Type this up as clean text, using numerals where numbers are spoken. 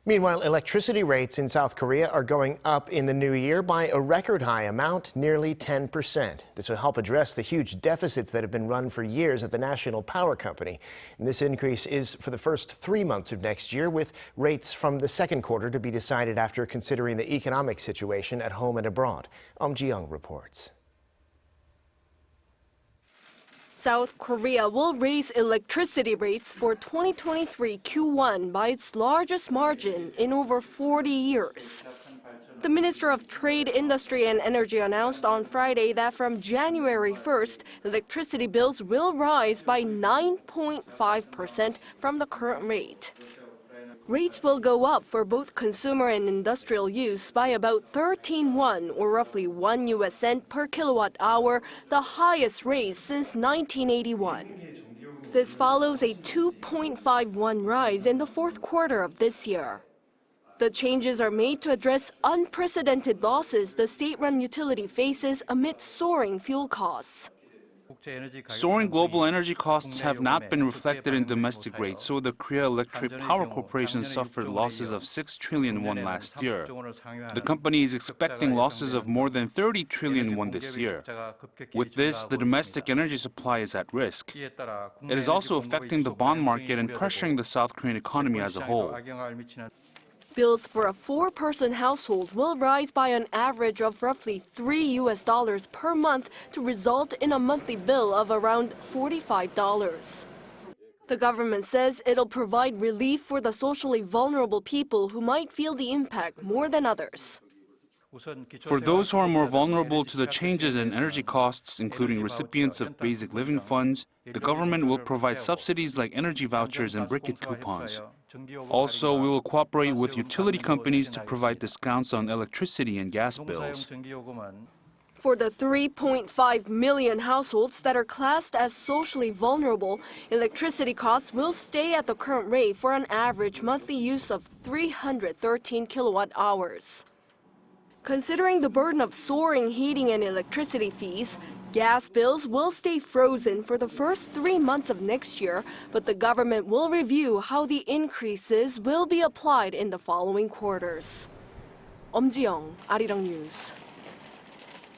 Meanwhile, electricity rates in South Korea are going up in the new year by a record high amount, nearly 10%. This will help address the huge deficits that have been run for years at the national power company. And this increase is for the first 3 months of next year, with rates from the second quarter to be decided after considering the economic situation at home and abroad. Eum Ji-young reports. South Korea will raise electricity rates for 2023 Q1 by its largest margin in over 40 years. The Minister of Trade, Industry and Energy announced on Friday that from January 1st, electricity bills will rise by 9.5% from the current rate. Rates will go up for both consumer and industrial use by about 13 won, or roughly 1 US cent per kilowatt hour, the highest raise since 1981. This follows a 2.51 rise in the fourth quarter of this year. The changes are made to address unprecedented losses the state-run utility faces amid soaring fuel costs. Soaring global energy costs have not been reflected in domestic rates, so the Korea Electric Power Corporation suffered losses of 6 trillion won last year. The company is expecting losses of more than 30 trillion won this year. With this, the domestic energy supply is at risk. It is also affecting the bond market and pressuring the South Korean economy as a whole. Bills for a 4-person household will rise by an average of roughly $3 per month to result in a monthly bill of around $45. The government says it'll provide relief for the socially vulnerable people who might feel the impact more than others. For those who are more vulnerable to the changes in energy costs, including recipients of basic living funds, the government will provide subsidies like energy vouchers and briquette coupons. Also, we will cooperate with utility companies to provide discounts on electricity and gas bills. For the 3.5 million households that are classed as socially vulnerable, electricity costs will stay at the current rate for an average monthly use of 313 kilowatt hours. Considering the burden of soaring heating and electricity fees, gas bills will stay frozen for the first 3 months of next year, but the government will review how the increases will be applied in the following quarters. Eum Ji-young, Arirang News.